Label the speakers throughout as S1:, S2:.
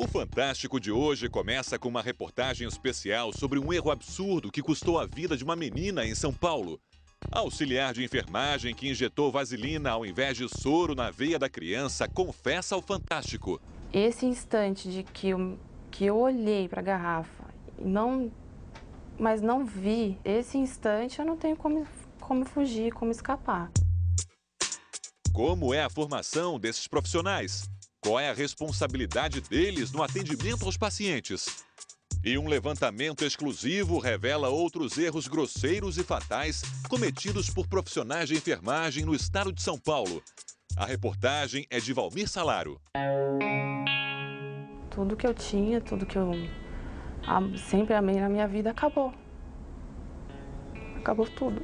S1: O Fantástico de hoje começa com uma reportagem especial sobre um erro absurdo que custou a vida de uma menina em São Paulo. A auxiliar de enfermagem que injetou vaselina ao invés de soro na veia da criança confessa ao Fantástico.
S2: Esse instante de que eu olhei para a garrafa, mas não vi, esse instante eu não tenho como fugir, como escapar.
S1: Como é a formação desses profissionais? Qual é a responsabilidade deles no atendimento aos pacientes? E um levantamento exclusivo revela outros erros grosseiros e fatais cometidos por profissionais de enfermagem no estado de São Paulo. A reportagem é de Valmir Salaro.
S2: Tudo que eu tinha, tudo que eu sempre amei na minha vida acabou. Acabou tudo.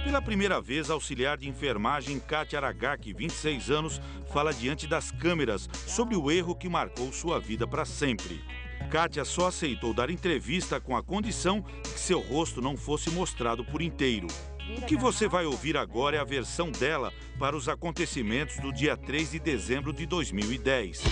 S3: Pela primeira vez, a auxiliar de enfermagem Kátia Aragaki, 26 anos, fala diante das câmeras sobre o erro que marcou sua vida para sempre. Kátia só aceitou dar entrevista com a condição que seu rosto não fosse mostrado por inteiro. O que você vai ouvir agora é a versão dela para os acontecimentos do dia 3 de dezembro de 2010.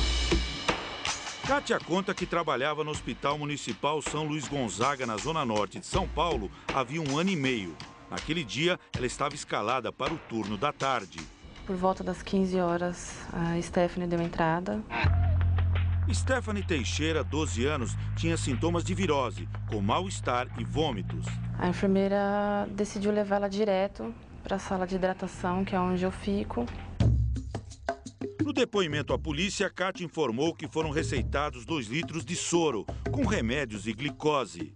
S3: Kátia conta que trabalhava no Hospital Municipal São Luís Gonzaga, na Zona Norte de São Paulo, havia 1 ano e meio. Naquele dia, ela estava escalada para o turno da tarde.
S2: Por volta das 15 horas, a Stephanie deu entrada.
S3: Stephanie Teixeira, 12 anos, tinha sintomas de virose, com mal-estar e vômitos.
S2: A enfermeira decidiu levá-la direto para a sala de hidratação, que é onde eu fico.
S3: No depoimento à polícia, Kátia informou que foram receitados 2 litros de soro, com remédios e glicose.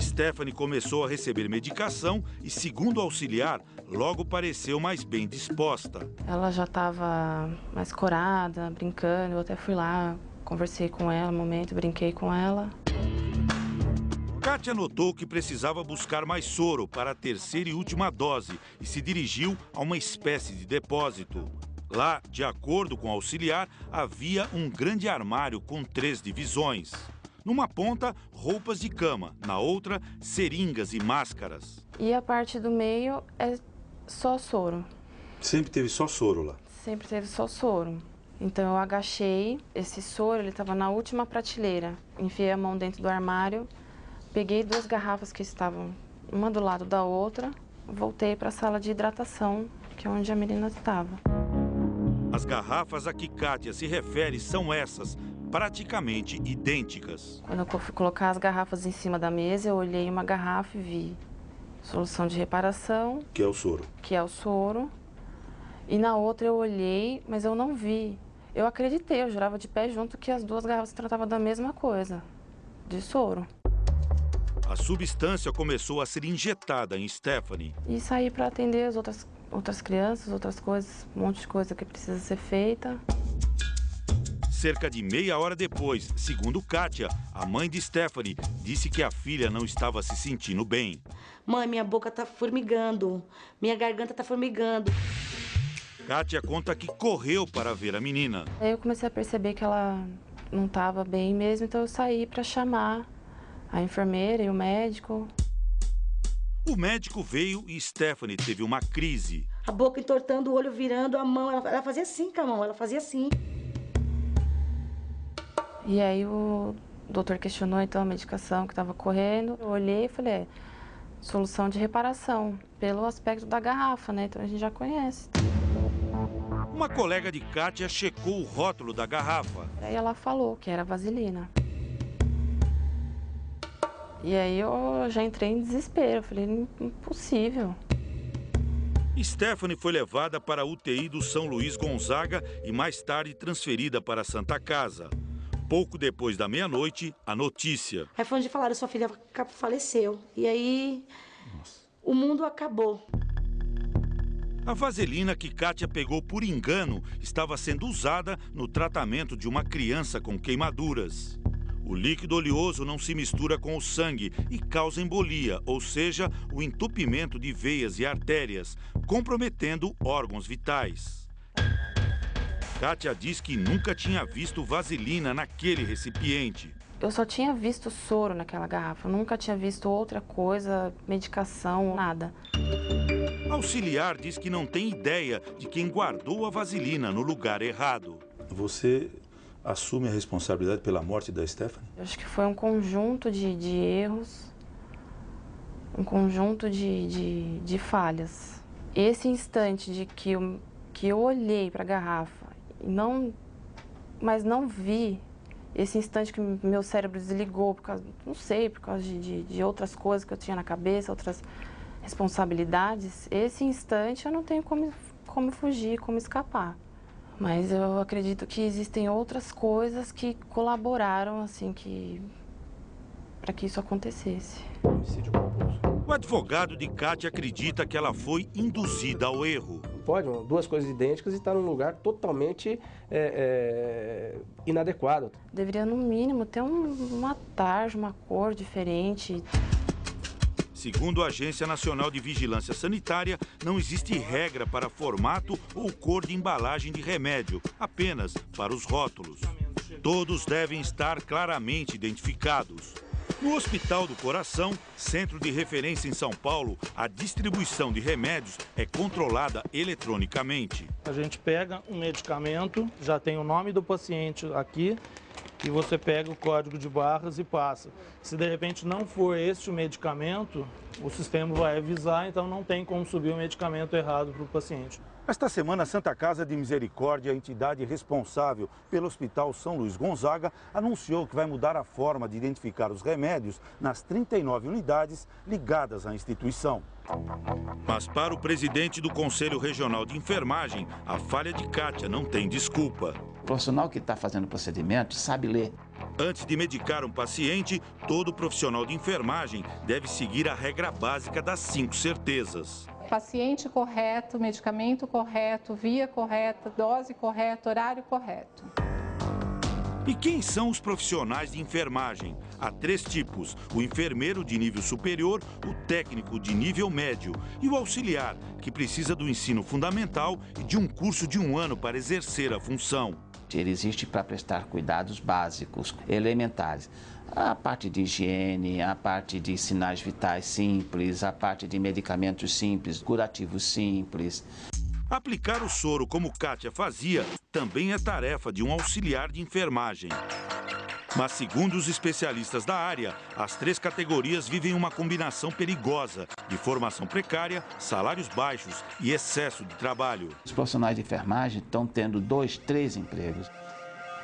S3: Stephanie começou a receber medicação e, segundo o auxiliar, logo pareceu mais bem disposta.
S2: Ela já estava mais corada, brincando, eu até fui lá, conversei com ela um momento, brinquei com ela.
S3: Kátia notou que precisava buscar mais soro para a terceira e última dose e se dirigiu a uma espécie de depósito. Lá, de acordo com o auxiliar, havia um grande armário com 3 divisões. Numa ponta, roupas de cama, na outra, seringas e máscaras.
S2: E a parte do meio é só soro.
S4: Sempre teve só soro lá?
S2: Sempre teve só soro. Então eu agachei, esse soro ele estava na última prateleira. Enfiei a mão dentro do armário, peguei 2 garrafas que estavam uma do lado da outra, voltei para a sala de hidratação, que é onde a menina estava.
S3: As garrafas a que Kátia se refere são essas, praticamente idênticas.
S2: Quando eu fui colocar as garrafas em cima da mesa, eu olhei uma garrafa e vi solução de reparação.
S4: Que é o soro.
S2: Que é o soro. E na outra eu olhei, mas eu não vi. Eu acreditei, eu jurava de pé junto que as 2 garrafas tratavam da mesma coisa, de soro.
S3: A substância começou a ser injetada em Stephanie.
S2: E saí para atender as outras crianças, outras coisas, um monte de coisa que precisa ser feita.
S3: Cerca de meia hora depois, segundo Kátia, a mãe de Stephanie disse que a filha não estava se sentindo bem.
S5: Mãe, minha boca tá formigando, minha garganta tá formigando.
S3: Kátia conta que correu para ver a menina.
S2: Aí eu comecei a perceber que ela não estava bem mesmo, então eu saí para chamar a enfermeira e o médico.
S3: O médico veio e Stephanie teve uma crise.
S5: A boca entortando, o olho virando, a mão, ela fazia assim com a mão, ela fazia assim.
S2: E aí o doutor questionou então a medicação que estava correndo. Eu olhei e falei, solução de reparação, pelo aspecto da garrafa, né? Então a gente já conhece.
S3: Uma colega de Kátia checou o rótulo da garrafa.
S2: Aí ela falou que era vaselina. E aí eu já entrei em desespero, falei, impossível.
S3: Stephanie foi levada para a UTI do São Luís Gonzaga e mais tarde transferida para a Santa Casa. Pouco depois da meia-noite, a notícia.
S5: Aí foi onde falaram, sua filha faleceu. E aí, o mundo acabou.
S3: A vaselina que Kátia pegou por engano estava sendo usada no tratamento de uma criança com queimaduras. O líquido oleoso não se mistura com o sangue e causa embolia, ou seja, o entupimento de veias e artérias, comprometendo órgãos vitais. Kátia diz que nunca tinha visto vaselina naquele recipiente.
S2: Eu só tinha visto soro naquela garrafa, eu nunca tinha visto outra coisa, medicação, nada.
S3: A auxiliar diz que não tem ideia de quem guardou a vaselina no lugar errado.
S4: Você assume a responsabilidade pela morte da Stephanie?
S2: Eu acho que foi um conjunto de erros, um conjunto de falhas. Esse instante de que eu olhei para a garrafa, mas não vi, esse instante que meu cérebro desligou, por causa, não sei, por causa de outras coisas que eu tinha na cabeça, outras responsabilidades, esse instante eu não tenho como fugir, como escapar. Mas eu acredito que existem outras coisas que colaboraram, assim, para que isso acontecesse.
S4: Homicídio culposo.
S3: O advogado de Kátia acredita que ela foi induzida ao erro.
S6: Pode, duas coisas idênticas e estar num lugar totalmente inadequado.
S2: Deveria, no mínimo, ter uma tarja, uma cor diferente.
S3: Segundo a Agência Nacional de Vigilância Sanitária, não existe regra para formato ou cor de embalagem de remédio, apenas para os rótulos. Todos devem estar claramente identificados. No Hospital do Coração, centro de referência em São Paulo, a distribuição de remédios é controlada eletronicamente.
S7: A gente pega um medicamento, já tem o nome do paciente aqui, e você pega o código de barras e passa. Se de repente não for este o medicamento, o sistema vai avisar, então não tem como subir o medicamento errado para o paciente.
S3: Esta semana, a Santa Casa de Misericórdia, a entidade responsável pelo Hospital São Luís Gonzaga, anunciou que vai mudar a forma de identificar os remédios nas 39 unidades ligadas à instituição. Mas para o presidente do Conselho Regional de Enfermagem, a falha de Kátia não tem desculpa.
S8: O profissional que está fazendo o procedimento sabe ler.
S3: Antes de medicar um paciente, todo profissional de enfermagem deve seguir a regra básica das 5 certezas.
S9: Paciente correto, medicamento correto, via correta, dose correta, horário correto.
S3: E quem são os profissionais de enfermagem? Há 3 tipos: o enfermeiro de nível superior, o técnico de nível médio e o auxiliar, que precisa do ensino fundamental e de um curso de 1 ano para exercer a função.
S8: Ele existe para prestar cuidados básicos, elementares. A parte de higiene, a parte de sinais vitais simples, a parte de medicamentos simples, curativos simples.
S3: Aplicar o soro como Kátia fazia também é tarefa de um auxiliar de enfermagem. Mas, segundo os especialistas da área, as 3 categorias vivem uma combinação perigosa de formação precária, salários baixos e excesso de trabalho.
S8: Os profissionais de enfermagem estão tendo 2, 3 empregos.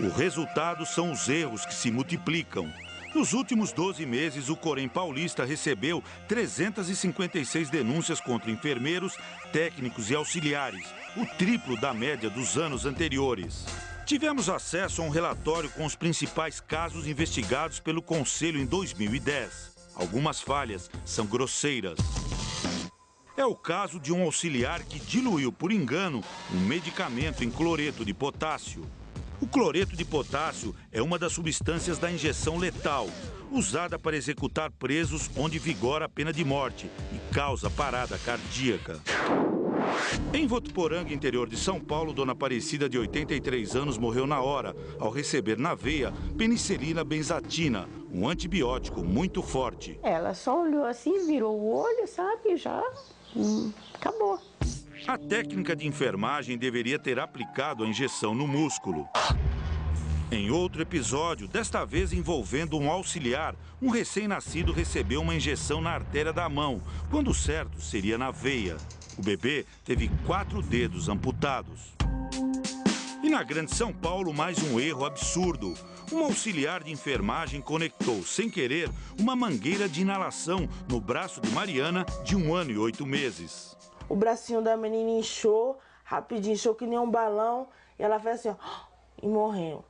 S3: O resultado são os erros que se multiplicam. Nos últimos 12 meses, o Corém Paulista recebeu 356 denúncias contra enfermeiros, técnicos e auxiliares, o triplo da média dos anos anteriores. Tivemos acesso a um relatório com os principais casos investigados pelo Conselho em 2010. Algumas falhas são grosseiras. É o caso de um auxiliar que diluiu por engano um medicamento em cloreto de potássio. O cloreto de potássio é uma das substâncias da injeção letal, usada para executar presos onde vigora a pena de morte e causa parada cardíaca. Em Votuporanga, interior de São Paulo, Dona Aparecida, de 83 anos, morreu na hora, ao receber na veia penicilina benzatina, um antibiótico muito forte.
S5: Ela só olhou assim, virou o olho, sabe, já acabou.
S3: A técnica de enfermagem deveria ter aplicado a injeção no músculo. Em outro episódio, desta vez envolvendo um auxiliar, um recém-nascido recebeu uma injeção na artéria da mão, quando o certo seria na veia. O bebê teve 4 dedos amputados. E na Grande São Paulo, mais um erro absurdo. Um auxiliar de enfermagem conectou, sem querer, uma mangueira de inalação no braço de Mariana, de 1 ano e 8 meses.
S10: O bracinho da menina inchou, rapidinho, inchou que nem um balão, e ela fez assim, ó, e morreu.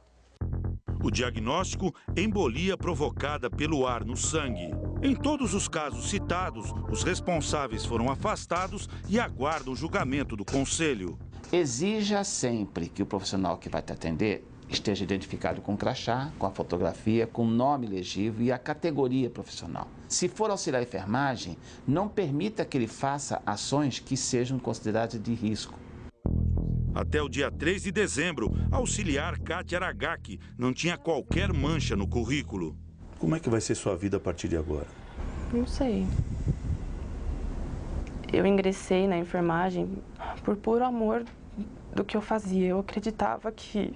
S3: O diagnóstico, embolia provocada pelo ar no sangue. Em todos os casos citados, os responsáveis foram afastados e aguardam o julgamento do Conselho.
S8: Exija sempre que o profissional que vai te atender esteja identificado com o crachá, com a fotografia, com o nome legível e a categoria profissional. Se for auxiliar de enfermagem, não permita que ele faça ações que sejam consideradas de risco.
S3: Até o dia 3 de dezembro, a auxiliar Kátia Aragaki não tinha qualquer mancha no currículo.
S4: Como é que vai ser sua vida a partir de agora?
S2: Não sei. Eu ingressei na enfermagem por puro amor do que eu fazia. Eu acreditava que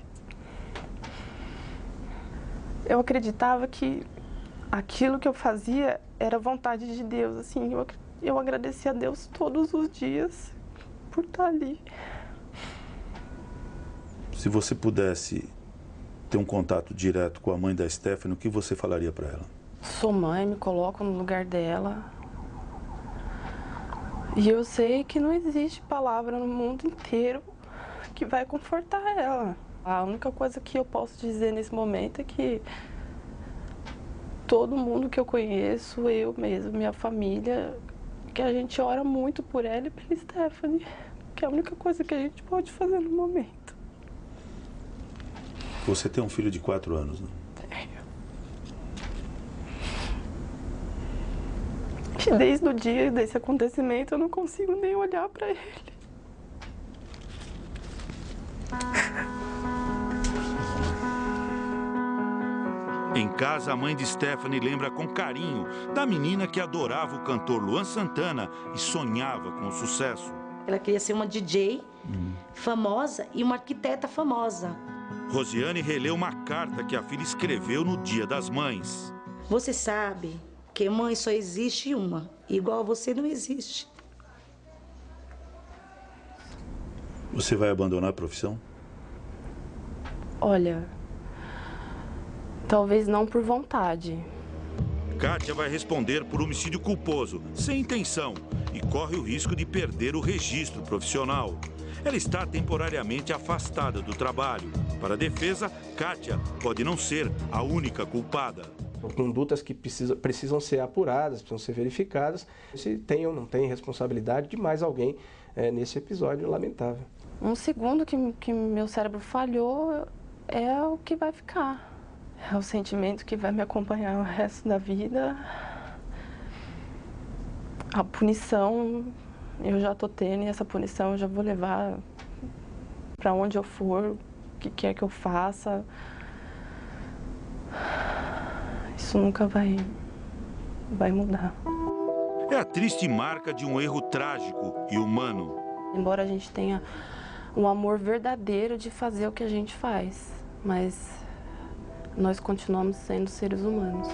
S2: Eu acreditava que aquilo que eu fazia era vontade de Deus, assim, eu agradecia a Deus todos os dias por estar ali.
S4: Se você pudesse ter um contato direto com a mãe da Stephanie, o que você falaria para ela?
S2: Sou mãe, me coloco no lugar dela. E eu sei que não existe palavra no mundo inteiro que vai confortar ela. A única coisa que eu posso dizer nesse momento é que todo mundo que eu conheço, eu mesmo, minha família, que a gente ora muito por ela e pela Stephanie, que é a única coisa que a gente pode fazer no momento.
S4: Você tem um filho de 4 anos, né?
S2: Tenho. E desde o dia desse acontecimento eu não consigo nem olhar para ele.
S3: Em casa, a mãe de Stephanie lembra com carinho da menina que adorava o cantor Luan Santana e sonhava com o sucesso.
S5: Ela queria ser uma DJ famosa e uma arquiteta famosa.
S3: Rosiane releu uma carta que a filha escreveu no Dia das Mães.
S5: Você sabe que mãe só existe uma, igual a você não existe.
S4: Você vai abandonar a profissão?
S2: Olha, talvez não por vontade.
S3: Kátia vai responder por homicídio culposo, sem intenção, e corre o risco de perder o registro profissional. Ela está temporariamente afastada do trabalho. Para a defesa, Kátia pode não ser a única culpada.
S6: Condutas que precisam ser apuradas, precisam ser verificadas, se tem ou não tem responsabilidade de mais alguém nesse episódio lamentável.
S2: Um segundo que meu cérebro falhou é o que vai ficar. É o sentimento que vai me acompanhar o resto da vida. A punição eu já tô tendo e essa punição eu já vou levar para onde eu for, o que quer que eu faça. Isso nunca vai mudar.
S3: É a triste marca de um erro trágico e humano.
S2: Embora a gente tenha um amor verdadeiro de fazer o que a gente faz, mas nós continuamos sendo seres humanos.